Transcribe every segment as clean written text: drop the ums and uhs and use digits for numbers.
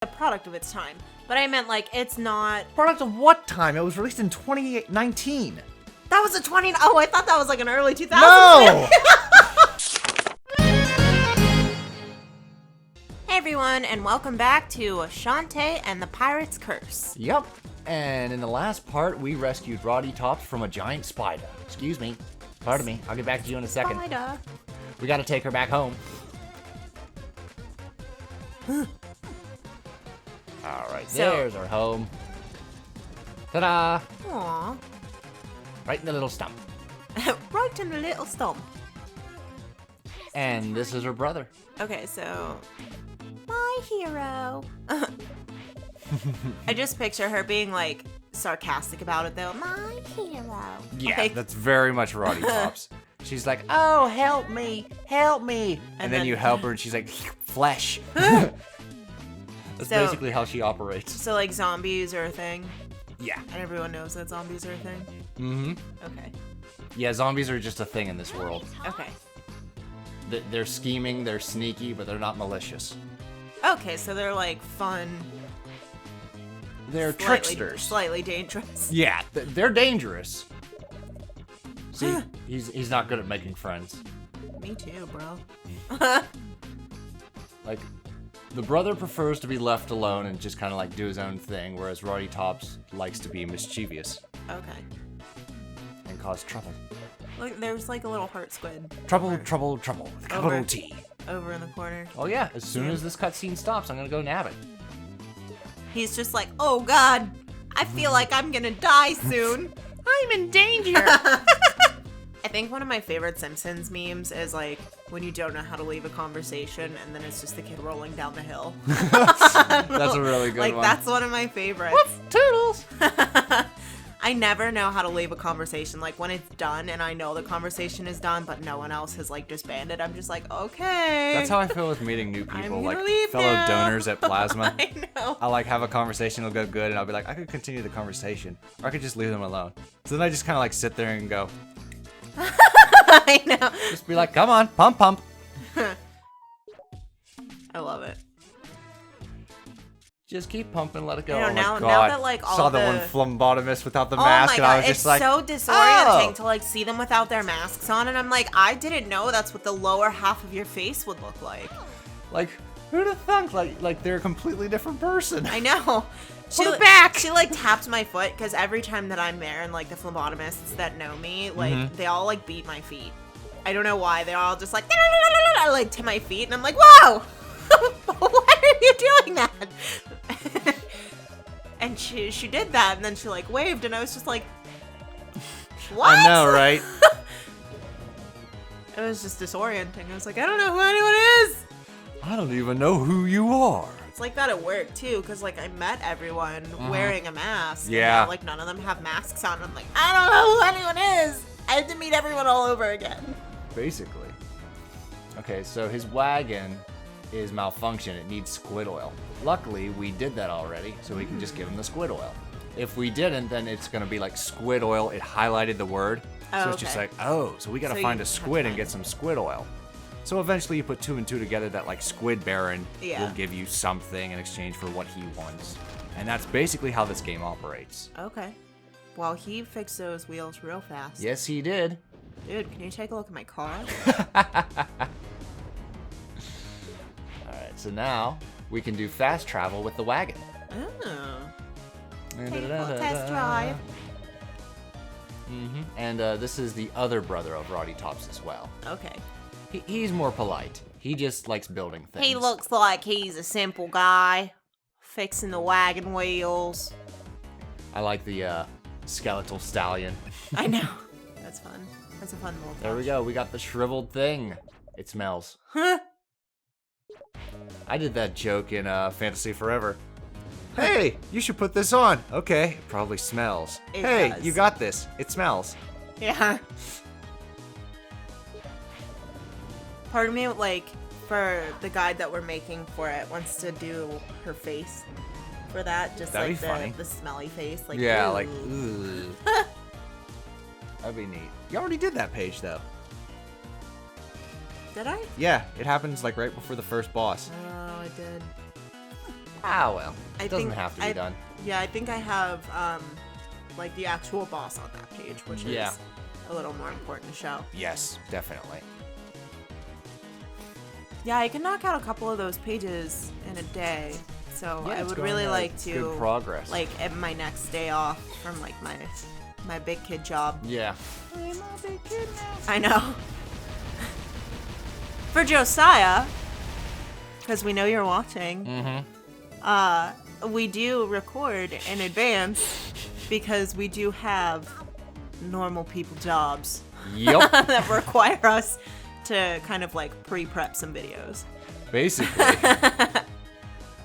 a product of its time. But I meant, like, it's not... Product of what time? It was released in 2019. That was a 20... Oh, I thought that was, like, an early 2000s. No! Hey, everyone, and welcome back to Shantae and the Pirate's Curse. Yep. And in the last part, we rescued Rottytops from a giant spider. Excuse me. Pardon me. I'll get back to you in a second. Spider. We gotta take her back home. Alright, there's our home. Ta-da! Aww. Right in the little stump. Right in the little stump. And this is her brother. Okay, so... My hero. I just picture her being, like, sarcastic about it, though. My hero. Yeah, Like, that's very much Rottytops. She's like, oh, help me, help me. And then you help her and she's like, flesh. That's basically how she operates. So, like, zombies are a thing? Yeah. And everyone knows that zombies are a thing? Mm-hmm. Okay. Yeah, zombies are just a thing in this world. Okay. They're scheming, they're sneaky, but they're not malicious. Okay, so they're, like, fun. They're tricksters. Slightly dangerous. Yeah, they're dangerous. See, he's not good at making friends. Me too, bro. Like, the brother prefers to be left alone and just kind of like do his own thing, whereas Rottytops likes to be mischievous. Okay. And cause trouble. Look, there's like a little heart squid. Trouble, trouble, trouble. With capital T. Over in the corner. Oh yeah, as soon as this cutscene stops, I'm gonna go nab it. He's just like, oh god, I feel like I'm gonna die soon. I'm in danger. I think one of my favorite Simpsons memes is like when you don't know how to leave a conversation and then it's just the kid rolling down the hill. That's a really good one. Like, that's one of my favorites. Whoops, toodles. I never know how to leave a conversation. Like, when it's done and I know the conversation is done, but no one else has, like, disbanded, I'm just like, okay. That's how I feel with meeting new people, I'm like gonna leave fellow now. donors at Plasma. I know. I'll, like, have a conversation, it'll go good, and I'll be like, I could continue the conversation, or I could just leave them alone. So then I just kind of, like, sit there and go. I know. Just be like, come on, pump, pump. I love it. Just keep pumping, let it go. I know, oh now my god. that, like, all saw the the- one phlebotomist without the Oh mask, my and I god, was it's just like, so disorienting oh! to like see them without their masks on, and I'm like, I didn't know that's what the lower half of your face would look like. Like, who'd have thunk? Like they're a completely different person. I know. Put it back! She like taps my foot because every time that I'm there and like the phlebotomists that know me, like they all like beat my feet. I don't know why. They're all just like, like to my feet, and I'm like, whoa! Why are you doing that? And she did that, and then she like waved, and I was just like, what? I know, right? It was just disorienting. I was like, I don't know who anyone is. I don't even know who you are. It's like that at work too, because like I met everyone wearing a mask. Yeah. And now, like none of them have masks on. I'm like, I don't know who anyone is. I had to meet everyone all over again. Basically. Okay, so his wagon is malfunction. It needs squid oil. Luckily, we did that already, so we can just give him the squid oil. If we didn't, then it's gonna be like squid oil. It highlighted the word. Oh, So it's just like, oh, so we gotta So find you a have to squid and find get some squid oil. So eventually you put two and two together that like Squid Baron Yeah. will give you something in exchange for what he wants. And that's basically how this game operates. Okay. Well, he fixed those wheels real fast. Yes, he did. Dude, can you take a look at my car? Alright, so now we can do fast travel with the wagon. Oh. Take a little test drive. And this is the other brother of Rottytops as well. Okay. He's more polite. He just likes building things. He looks like he's a simple guy. Fixing the wagon wheels. I like the skeletal stallion. I know. That's fun. That's a fun little There we go. We got the shriveled thing. It smells. Huh? I did that joke in Fantasy Forever. Hey, you should put this on. Okay, it probably smells. It Hey, does. you got this. It smells. Yeah. Part of me, like, for the guide that we're making for it, wants to do her face for that. Just That'd like be funny. the smelly face. Like, Yeah, ooh. like, ooh. That'd be neat. You already did that page, though. Did I? Yeah, it happens, like, right before the first boss. Oh, I did. Ah, well. I It doesn't think have to be done. Yeah, I think I have like the actual boss on that page, which is a little more important to show. Yes, definitely. Yeah, I can knock out a couple of those pages in a day. So Yeah, I it's would going really at like to good progress. like at my next day off from like my big kid job. Yeah. I'm a big kid now. I know. For Josiah, because we know you're watching. We do record in advance because we do have normal people jobs. Yep. That require us to kind of like pre-prep some videos. Basically. That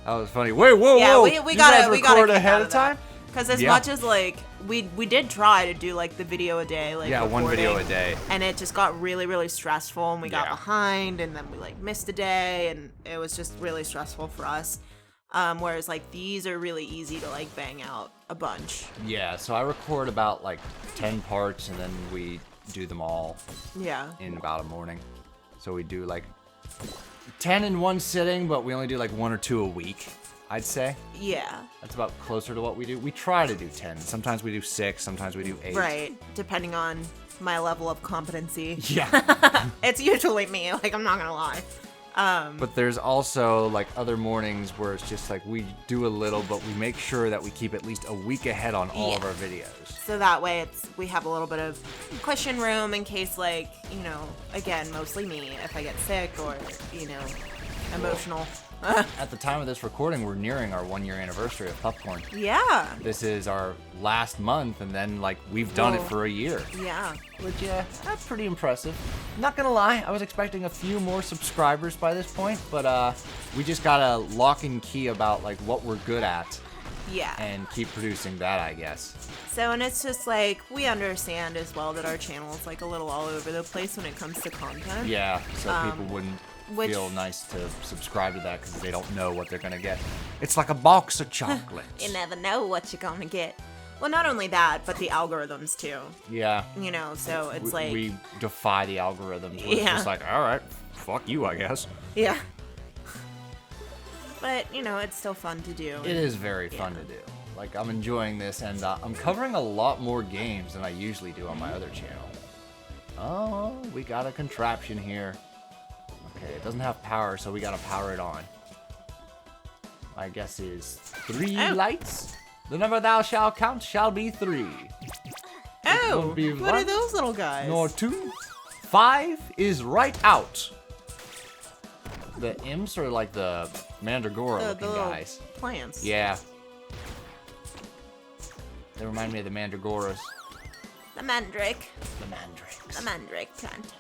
was funny. Wait, whoa, Yeah, whoa. we You gotta guys record get ahead out of time? Because as Yeah. much as like we did try to do like the video a day, like One video a recording, day. and it just got really, really stressful, and we got Yeah. behind, and then we like missed a day, and it was just really stressful for us. Whereas like these are really easy to like bang out a bunch. Yeah, so I record about like 10 parts and then we do them all Yeah. in about a morning. So we do like 10 in one sitting, but we only do like 1 or 2 a week, I'd say. Yeah. That's about closer to what we do. We try to do 10. Sometimes we do 6, sometimes we do 8. Right. Depending on my level of competency. Yeah. It's usually me, like I'm not gonna lie. But there's also like other mornings where it's just like we do a little, but we make sure that we keep at least a week ahead on all of Yeah. our videos. So that way we have a little bit of cushion room in case like, again, mostly me, if I get sick or, emotional. At the time of this recording, we're nearing our 1-year anniversary of Pupcorn. Yeah. This is our last month, and then like we've done it Whoa. for a year. Yeah. Which, that's pretty impressive. Not gonna lie, I was expecting a few more subscribers by this point, but we just gotta lock and key about like what we're good at Yeah. and keep producing that, I guess. So, and it's just like, we understand as well that our channel is like a little all over the place when it comes to content. Yeah, so people wouldn't which- feel nice to subscribe to that because they don't know what they're gonna get. It's like a box of chocolates. You never know what you're gonna get. Well, not only that, but the algorithms too. Yeah. So it's like... we defy the algorithms. We're Yeah. just like, all right, fuck you, I guess. Yeah. But, it's still fun to do. It is very fun to do. Like, I'm enjoying this, and I'm covering a lot more games than I usually do on my other channel. Oh, we got a contraption here. Okay, it doesn't have power, so we gotta power it on. My guess is 3 Oh. lights. The number thou shalt count shall be 3. Oh, won't be what are one, those little guys? Nor 2. 5 is right out. The imps are like the mandragora the looking little guys. plants. Yeah. They remind me of the mandragoras. The mandrake. The mandrakes. The mandrake plant.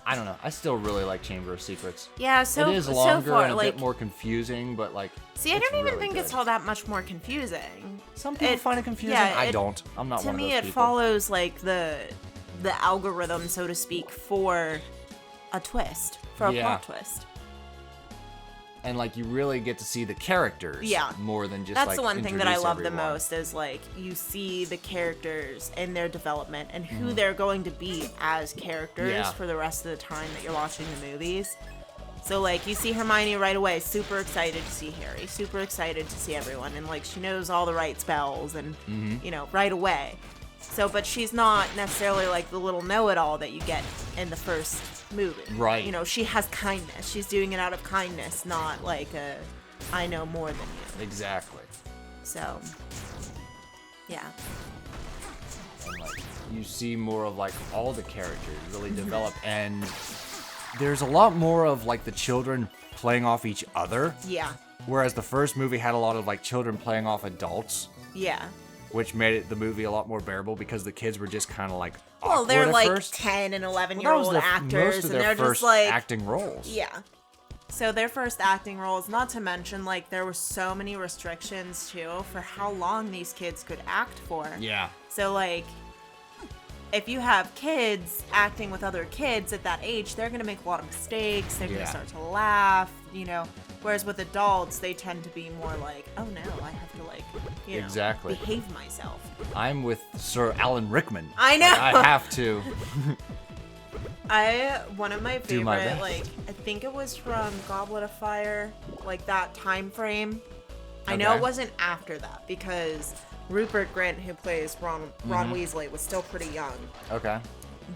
I don't know. I still really like Chamber of Secrets. Yeah, so it is longer so far, and a like, bit more confusing, but like. See, I it's don't even really think good. it's all that much more confusing. Some people it- find it confusing. yeah, I it- don't. I'm not To one of me, those it people. follows like the algorithm, so to speak, for a twist, for a Yeah. plot twist. And like you really get to see the characters. Yeah. More than just That's like the one thing that I introduce love the everyone. most is like you see the characters and their development and who Mm-hmm. they're going to be as characters Yeah. for the rest of the time that you're watching the movies. So like you see Hermione right away, super excited to see Harry, super excited to see everyone, and like she knows all the right spells and right away. So, but she's not necessarily like the little know-it-all that you get in the first movie. Right. She has kindness. She's doing it out of kindness, not like I know more than you. Exactly. So, yeah. And like you see more of like all the characters really develop, and there's a lot more of like the children playing off each other. Yeah. Whereas the first movie had a lot of like children playing off adults, Yeah. which made the movie a lot more bearable because the kids were just kind of like Well, awkward they're at like first. 10 and Well, 11-year-old most actors, of and their they're first just like, acting roles. yeah. So their first acting roles, not to mention, like, there were so many restrictions, too, for how long these kids could act for. Yeah. So, like, if you have kids acting with other kids at that age, they're going to make a lot of mistakes. They're going Yeah. to start to laugh, Whereas with adults, they tend to be more like, oh, no, I have to, like, Exactly. behave myself. I'm with Sir Alan Rickman. I know. Like, I have to. One of my Do my favorite, best. like, I think it was from Goblet of Fire, like that time frame. I know Okay. it wasn't after that because Rupert Grint, who plays Ron Weasley, was still pretty young. Okay.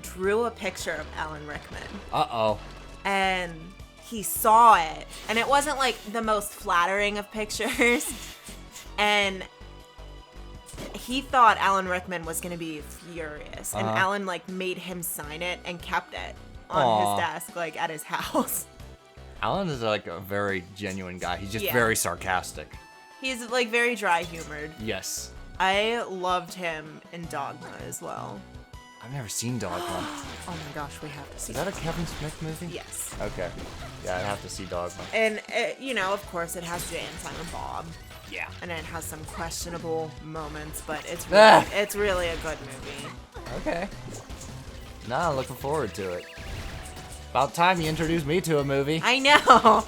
Drew a picture of Alan Rickman, Uh-oh. and he saw it, and it wasn't like the most flattering of pictures, and he thought Alan Rickman was gonna be furious, and Alan like made him sign it and kept it on Aw. his desk, like at his house. Alan is like a very genuine guy. He's just Yeah. very sarcastic. He's like very dry humored. Yes. I loved him in Dogma as well. I've never seen Dogma. Oh my gosh, we have to see Is that a Kevin Smith movie? Yes. Okay. Yeah, I'd have to see Dogma. And, you know, of course, it has Jay and Silent Bob. Yeah. And it has some questionable moments, but it's Ah. really, it's really a good movie. Okay. Nah, looking forward to it. About time you introduced me to a movie. I know.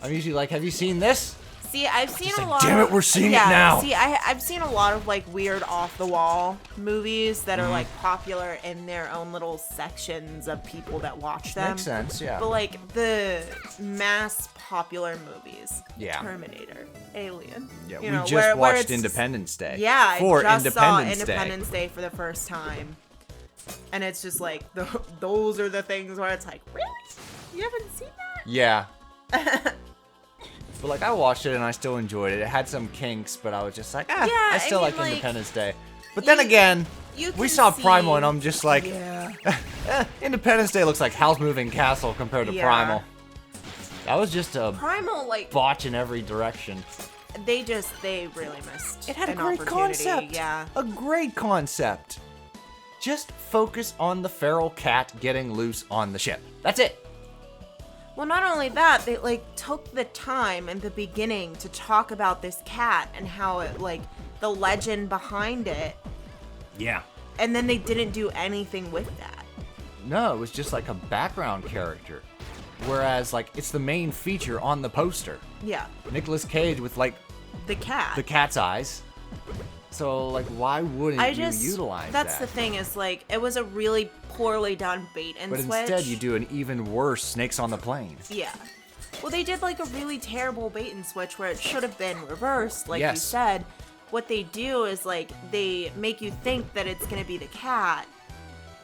I'm usually like, have you seen this? See, I've seen Just a like, lot. damn it, we're seeing it now. See, I've seen a lot of like weird off-the-wall movies that are Mm-hmm. like popular in their own little sections of people that watch them. Makes sense, yeah. But like the mass popular movies, Yeah. Terminator, Alien. Yeah, you we know, just where watched it's- Independence Day. Yeah, for I just saw Independence Day. Independence Day for the first time, and it's just like those are the things where it's like, really, you haven't seen that? Yeah. But like, I watched it and I still enjoyed it. It had some kinks, but I was just like, Yeah, I I still mean, like like, Independence Day. But then you- again, You we can saw see- Primal and I'm just like, Yeah. Independence Day looks like Howl's Moving Castle compared to Yeah. Primal. That was just a Primal, like, botch in every direction. they really missed. It had a an great opportunity. concept. Yeah. A great concept. Just focus on the feral cat getting loose on the ship. That's it. Well, not only that, they like took the time in the beginning to talk about this cat and how it like the legend behind it, Yeah. and then they didn't do anything with that. No, it was just like a background character. Whereas, like, it's the main feature on the poster. Yeah. Nicolas Cage with, like, The cat. the cat's eyes. So, like, why wouldn't you utilize that's that? the thing is like it was a really poorly done bait and But switch. instead, you do an even worse Snakes on the Plane. Yeah. Well, they did like a really terrible bait and switch where it should have been reversed, like you Yes. said. What they do is like they make you think that it's gonna be the cat,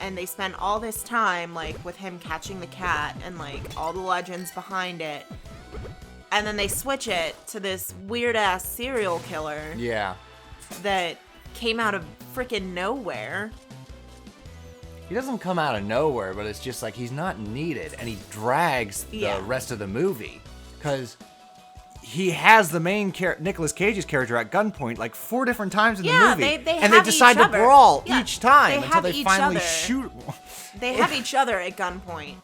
and they spend all this time like with him catching the cat and like all the legends behind it, and then they switch it to this weird ass serial killer Yeah. that came out of freaking nowhere. He doesn't come out of nowhere, but it's just like he's not needed, and he drags Yeah. the rest of the movie. Because he has the main Nicolas Cage's character at gunpoint like 4 different times in the Yeah, movie. they and they have decide each to other. brawl Yeah, each time they until have they each finally other. shoot. They have each other at gunpoint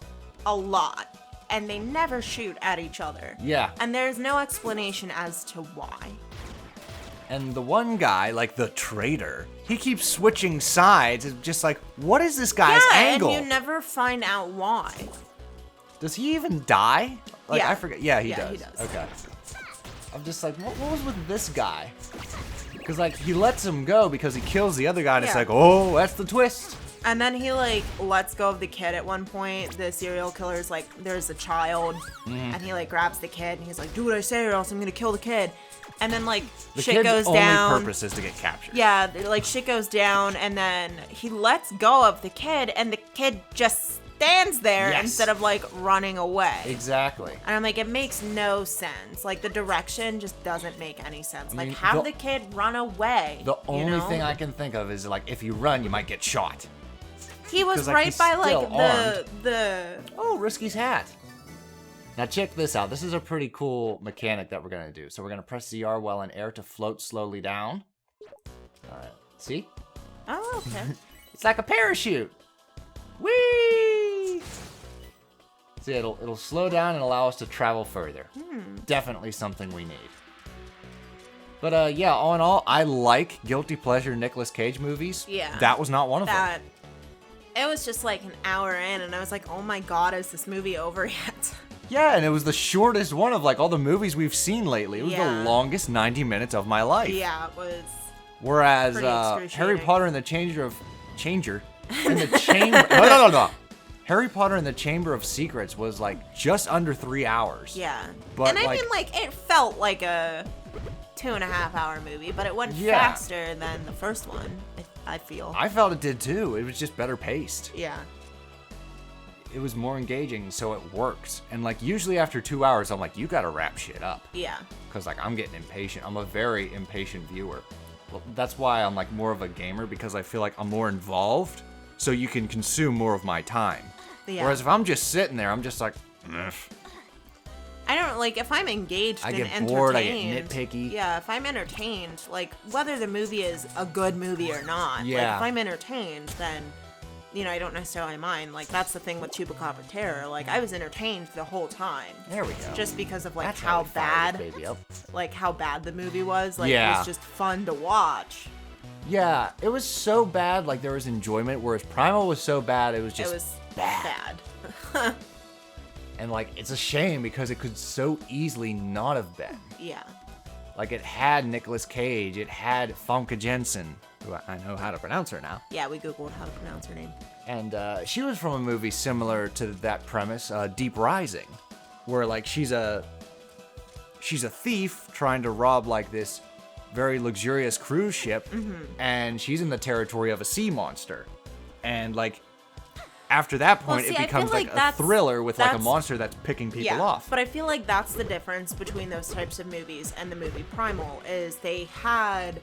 a lot, and they never shoot at each other. Yeah. And there's no explanation as to why. And the one guy, like the traitor, he keeps switching sides. It's just like, what is this guy's angle? and you never find out why. Does he even die? Like, Yeah. I forget. Yeah, he Yeah, does. he does. Okay. I'm just like, what was with this guy? Because, like, he lets him go because he kills the other guy, and it's Yeah. like, oh, that's the twist. And then he like lets go of the kid at one point. The serial killer's like, there's a child, and he like grabs the kid and he's like, do what I say or else I'm gonna kill the kid. And then like The shit kid's goes only down. purpose is to get captured. Yeah, like shit goes down, and then he lets go of the kid, and the kid just stands there Yes. instead of like running away. Exactly. And I'm like, it makes no sense. Like the direction just doesn't make any sense. I Like mean, have the- the kid run away. The you only know? thing I can think of is, like, if you run, you might get shot. He was 'cause, like, right he's by like still armed. the Oh, Risky's hat. Now check this out. This is a pretty cool mechanic that we're going to do. So we're going to press ZR while in air to float slowly down. All right. See? Oh, okay. It's like a parachute. Whee! See, it'll slow down and allow us to travel further. Definitely something we need. But yeah, all in all, I like guilty pleasure Nicolas Cage movies. Yeah. That was not one of them. That it was just like an hour in, and I was like, oh my god, is this movie over yet? Yeah, and it was the shortest one of like all the movies we've seen lately. It was Yeah. the longest 90 minutes of my life. Yeah, it was. Whereas Pretty Harry excruciating. Potter and the Changer and the Chamber. No. Harry Potter and the Chamber of Secrets was like just under 3 hours. Yeah. But and I mean, like, it felt like a 2.5-hour movie, but it went faster than the first one, I feel. I felt it did too. It was just better paced. Yeah. It was more engaging, so it works. And like usually after 2 hours, I'm like, you gotta wrap shit up. Yeah. Because like I'm getting impatient. I'm a very impatient viewer. Well, that's why I'm like more of a gamer, because I feel like I'm more involved, so you can consume more of my time. Yeah. Whereas if I'm just sitting there, I'm just like, I don't, like, if I'm engaged and entertained. I get bored, I get nitpicky. Yeah, if I'm entertained, like, whether the movie is a good movie or not, yeah. like, if I'm entertained, then, you know, I don't necessarily mind. Like, that's the thing with Chupacabra Terror. Like, I was entertained the whole time. There we go. Just because of, like, that's how bad, like, how bad the movie was. Like, it was just fun to watch. Yeah, it was so bad, like, there was enjoyment, whereas Primal was so bad, it was just bad. And, like, it's a shame because it could so easily not have been. Yeah. Like, it had Nicolas Cage, it had Famke Janssen, who I know how to pronounce her now. Yeah, we Googled how to pronounce her name. And she was from a movie similar to that premise, Deep Rising, where, like, she's a thief trying to rob, like, this very luxurious cruise ship, and she's in the territory of a sea monster. And, like, after that point, it becomes like a thriller with like a monster that's picking people off. But I feel like that's the difference between those types of movies and the movie Primal, is they had,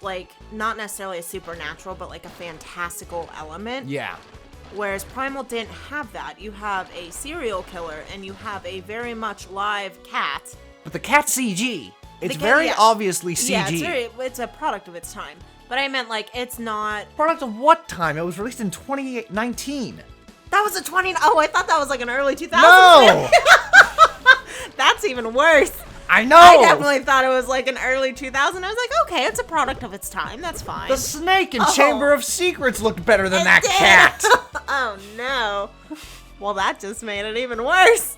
like, not necessarily a supernatural, but like a fantastical element. Yeah. Whereas Primal didn't have that. You have a serial killer and you have a very much live cat. But the cat's CG. It's very obviously CG. Yeah, it's a product of its time. But I meant, like, it's not... Product of what time? It was released in 2019. That was a Oh, I thought that was like an early 2000s. No! That's even worse. I know! I definitely thought it was like an early 2000. I was like, okay, it's a product of its time. That's fine. The snake in Chamber of Secrets looked better than that cat. Oh, no. Well, that just made it even worse.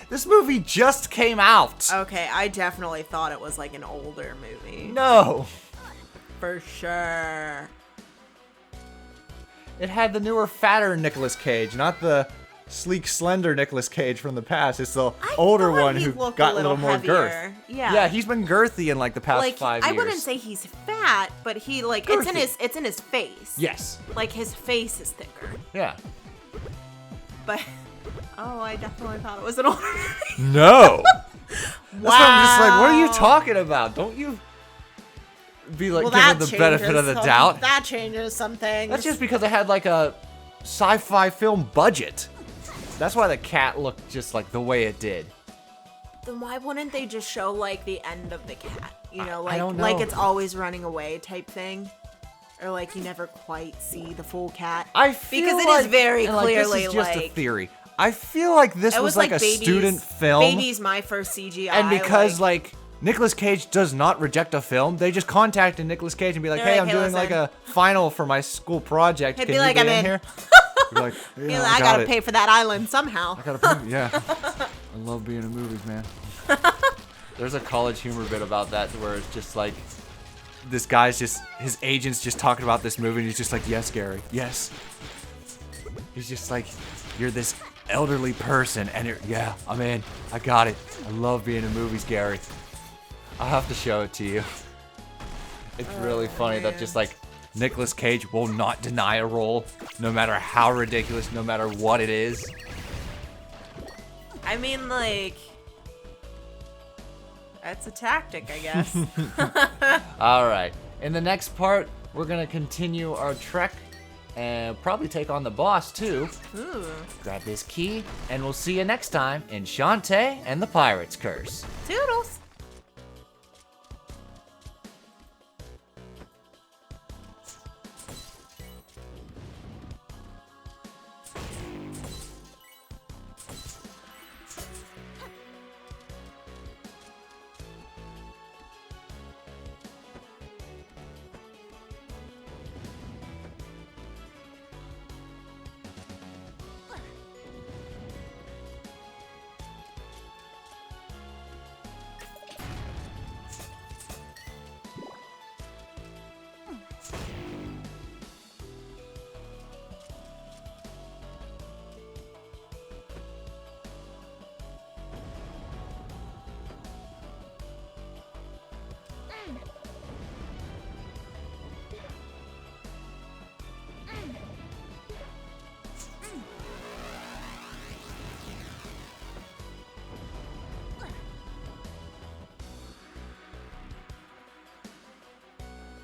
This movie just came out. Okay, I definitely thought it was like an older movie. No. For sure. It had the newer, fatter Nicolas Cage, not the sleek, slender Nicolas Cage from the past. It's the older one who got a little more girth. Yeah. Yeah, he's been girthy in like the past 5 years. I wouldn't say he's fat, but he like it's in his face. Yes. Like his face is thicker. Yeah. But I definitely thought it was an older movie. No. That's why I'm just like, what are you talking about? Don't you be like given the benefit of the doubt? That changes some things. That's just because it had like a sci-fi film budget. That's why the cat looked just like the way it did. Then why wouldn't they just show like the end of the cat? You know, like I don't know. Like it's always running away type thing. Or like you never quite see the full cat. I feel because like, it is very clearly this is just a theory. I feel like this was like a student film. Baby's my first CGI. And because like Nicolas Cage does not reject a film, they just contacted Nicolas Cage and be like, hey, I'm doing like a final for my school project. Can you like, get in here? Like, yeah, I gotta pay for that island somehow. I gotta pay, yeah. I love being in movies, man. There's a college humor bit about that where it's just like, this guy's just, his agent's just talking about this movie and he's just like, yes, Gary, yes. He's just like, you're this elderly person and yeah, I'm in. I got it. I love being in movies, Gary. I'll have to show it to you. It's really funny that just like Nicolas Cage will not deny a role, no matter how ridiculous, no matter what it is. I mean, like, that's a tactic, I guess. All right. In the next part, we're going to continue our trek and probably take on the boss, too. Ooh. Grab this key, and we'll see you next time in Shantae and the Pirate's Curse. Toodles!